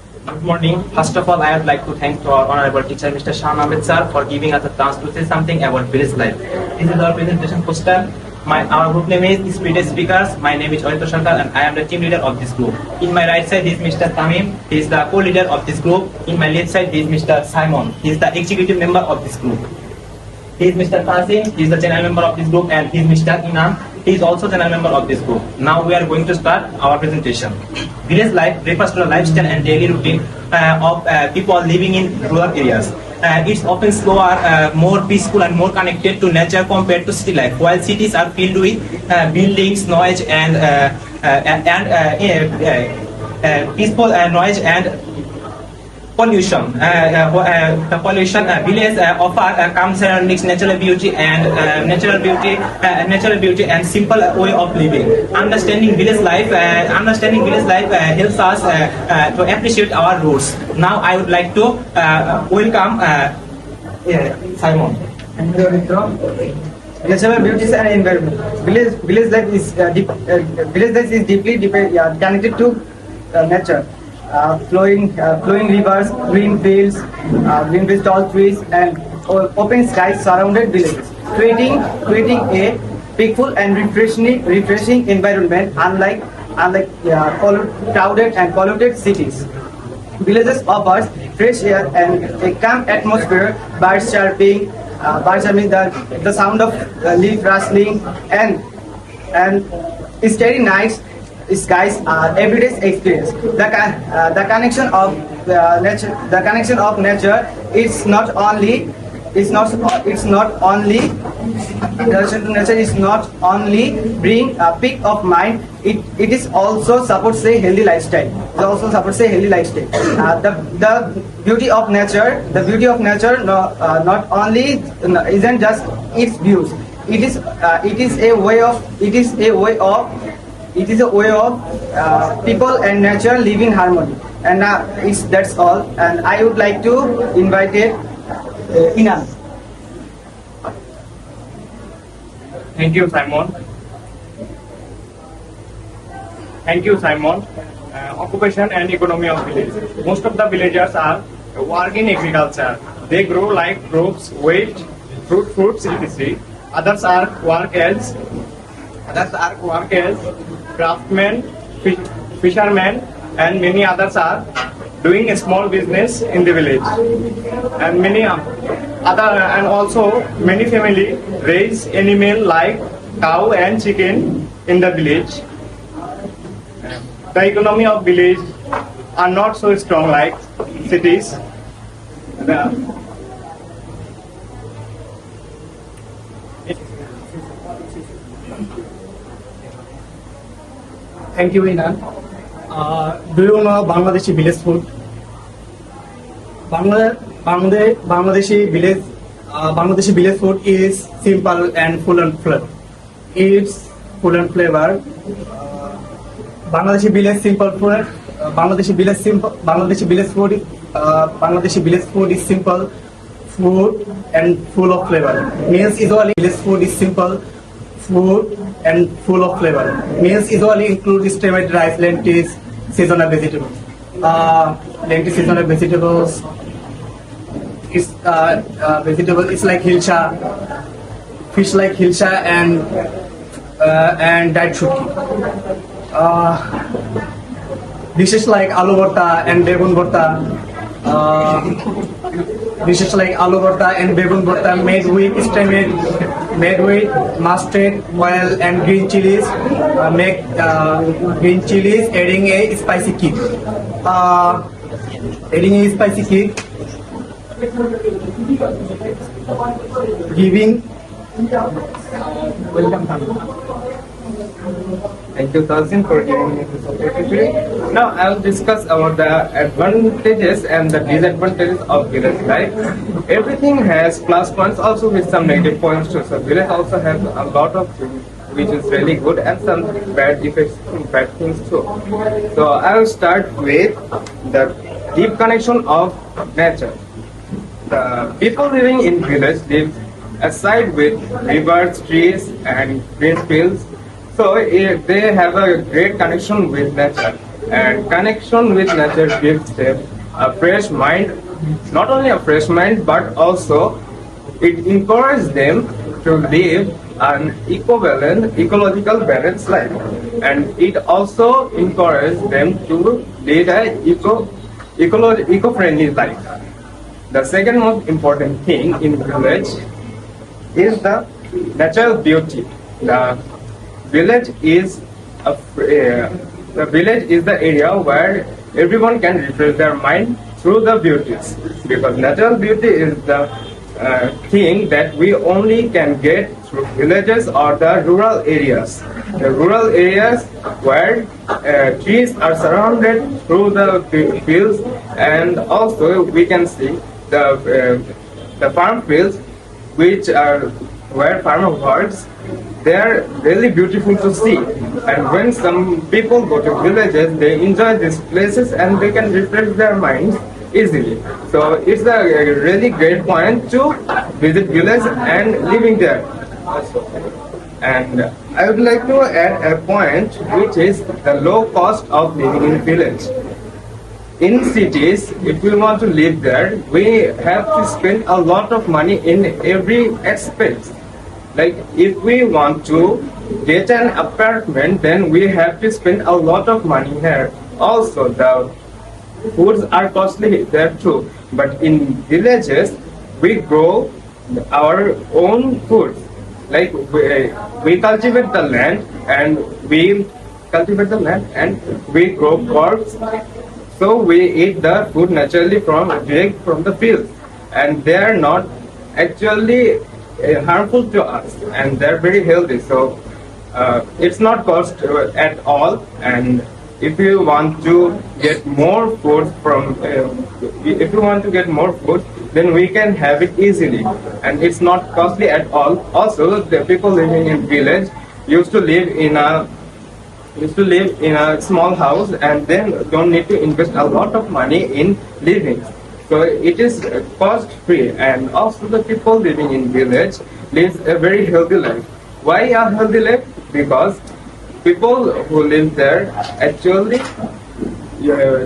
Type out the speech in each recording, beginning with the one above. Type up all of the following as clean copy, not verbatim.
Good morning. First of all, I would like to thank to our honorable teacher, Mr. Shah Ahmed sir, for giving us a chance to say something about village life. This is our presentation poster. Our group name is Spirit Speakers. My name is Arito Shankar and I am the team leader of this group. In my right side is Mr. Tamim. He is the co-leader of this group. In my left side is Mr. Simon. He is the executive member of this group. He is Mr. Qasim. He is the general member of this group, and he is Mr. Inam. He is also general member of this group. Now we are going to start our presentation. Village life refers to the lifestyle and daily routine of people living in rural areas. It's often slower, more peaceful and more connected to nature compared to city life. While cities are filled with buildings, noise and peaceful noise and pollution. The pollution villages offer calm surroundings, natural beauty and simple way of living. Understanding village life helps us to appreciate our roots. Now I would like to welcome Simon. Natural beauties and environment. Village life is deeply connected to nature. Flowing rivers, green fields, tall trees, and open skies surrounded villages, creating a peaceful and refreshing environment. Unlike crowded and polluted cities, villages offers fresh air and a calm atmosphere. Birds chirping, the sound of leaf rustling, and starry nights skies are everyday experience. The connection of nature is not only relation to nature is not only bring a peace of mind. It is also supports a healthy lifestyle. The beauty of nature not only isn't just its views. It is a way of people and nature live in harmony. And that's all. And I would like to invite Inan. Thank you, Simon. Occupation and economy of village. Most of the villagers are work in agriculture. They grow like crops, wheat, fruits, etc. Others are work as craftsmen, fishermen, and many others are doing a small business in the village. And also many family raise animal like cow and chicken in the village. The economy of village are not so strong like cities. Thank you, Inan. Do you know Bangladeshi village food? Bangladeshi village food is simple and full and flavor. It's full and flavor. Bangladeshi village food is simple food and full of flavor. Meals usually village food is simple food and full of flavor. Meals usually include steamed rice, lentils, seasonal vegetables. It's like hilsa, fish like hilsa and dried shukki. Dishes like aloo bharta and begun bharta. Made with mustard, oil and green chilies. Green chilies adding a spicy kick. Giving welcome. Thank you, Tazin, for giving me this opportunity. Now I will discuss about the advantages and the disadvantages of village life. Everything has plus points, also with some negative points too. So village also has a lot of things which is really good and some bad effects, bad things too. So I will start with the deep connection of nature. The people living in village live aside with rivers, trees, and green fields. So they have a great connection with nature. and connection with nature gives them a fresh mind, not only a fresh mind but also it encourages them to live an equivalent, ecological balanced life, and it also encourages them to lead a eco-friendly life. The second most important thing in village is the natural beauty. The village is the village is the area where everyone can refresh their mind through the beauties, because natural beauty is the thing that we only can get through villages or the rural areas. The rural areas where trees are surrounded through the fields, and also we can see the farm fields, which are where farmer works. They are really beautiful to see, and when some people go to villages, they enjoy these places and they can refresh their minds easily. So it's a really great point to visit village and living there also. And I would like to add a point, which is the low cost of living in village. In cities, if we want to live there, we have to spend a lot of money in every aspect. Like if we want to get an apartment, then we have to spend a lot of money here. Also, the foods are costly there too. But in villages, we grow our own food. Like we cultivate the land and we grow crops. So we eat the food naturally direct from the field, and they are not actually harmful to us, and they're very healthy. So it's not cost at all. And if you want to get more food then we can have it easily, and it's not costly at all. Also, the people living in village used to live in a small house and then don't need to invest a lot of money in living. So it is cost free, and also the people living in village lives a very healthy life. Why a healthy life? Because people who live there actually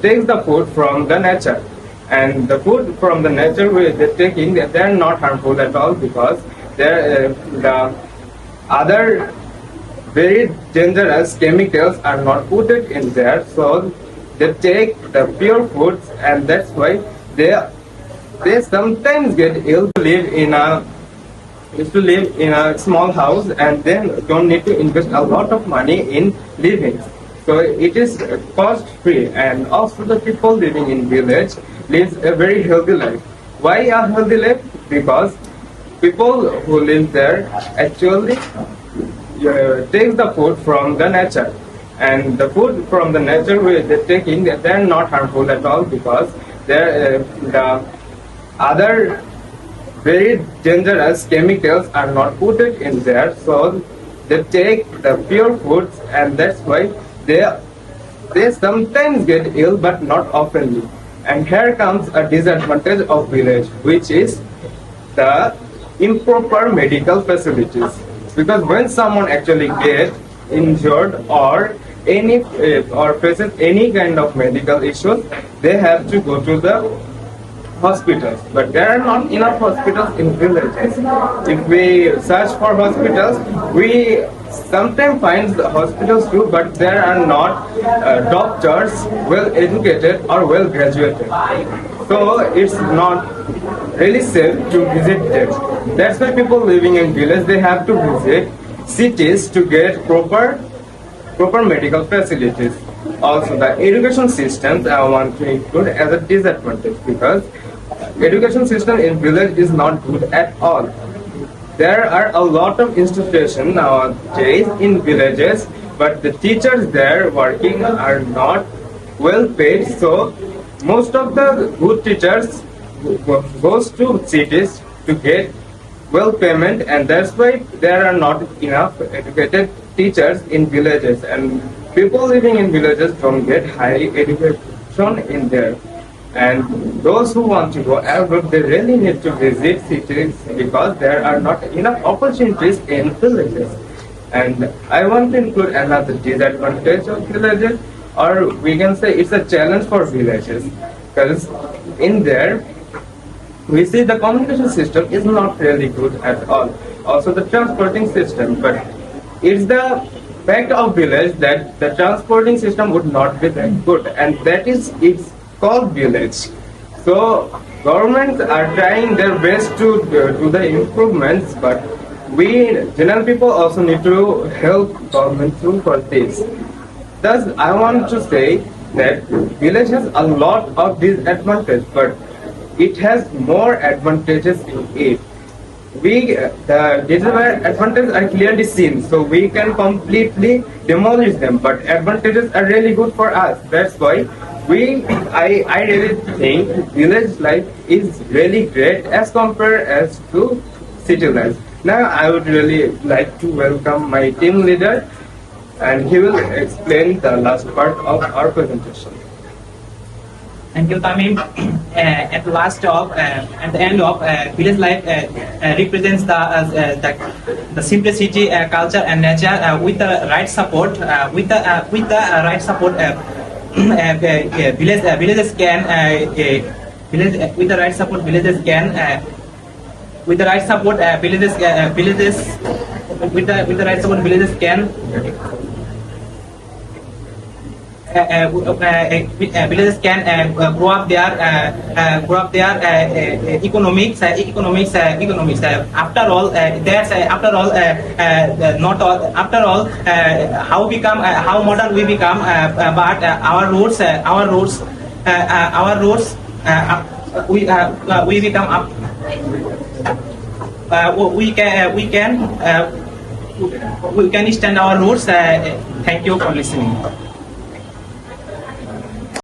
take the food from the nature, and the food from the nature they're taking, they are not harmful at all, because the other very dangerous chemicals are not put it in there. So they take the pure foods, and that's why they sometimes get ill to live in a small house and then don't need to invest a lot of money in living. So it is cost free, and also the people living in village lives a very healthy life. Why a healthy life? Because people who live there actually take the food from the nature, and the food from the nature they're taking, they are not harmful at all, because the other very dangerous chemicals are not put it in there. So they take the pure foods, and that's why they sometimes get ill, but not oftenly. And here comes a disadvantage of village, which is the improper medical facilities. Because when someone actually gets injured or faces any kind of medical issues, they have to go to the hospitals. But there are not enough hospitals in villages. If we search for hospitals, we sometimes find the hospitals too, but there are not doctors well educated or well graduated. So it's not really safe to visit them. That's why people living in village, they have to visit cities to get proper medical facilities. Also, the education system I want to include as a disadvantage, because education system in village is not good at all. There are a lot of institutions nowadays in villages, but the teachers there working are not well paid. So most of the good teachers goes to cities to get well payment, and that's why there are not enough educated teachers in villages, and people living in villages don't get high education in there. And those who want to go abroad, they really need to visit cities, because there are not enough opportunities in villages. And I want to include another disadvantage of villages, or we can say it's a challenge for villages, because in there we see the communication system is not really good at all. Also the transporting system, but it's the fact of village that the transporting system would not be that good, and that is it's called village. So governments are trying their best to do the improvements, but we general people also need to help government through for this. Thus, I want to say that village has a lot of disadvantages, but it has more advantages in it. The disadvantages are clearly seen, so we can completely demolish them. But advantages are really good for us. That's why I really think village life is really great as compared as to city life. Now I would really like to welcome my team leader, and he will explain the last part of our presentation. Thank you, Tamim. At the end of village life represents the simplicity, culture, and nature with the right support. With the right support, villages can with the right support villages can with the right support villages with the right support villages can villages can grow up their economics. After all, not all. After all, how modern we become, but our roads we become up. We can stand our roads. Thank you for listening.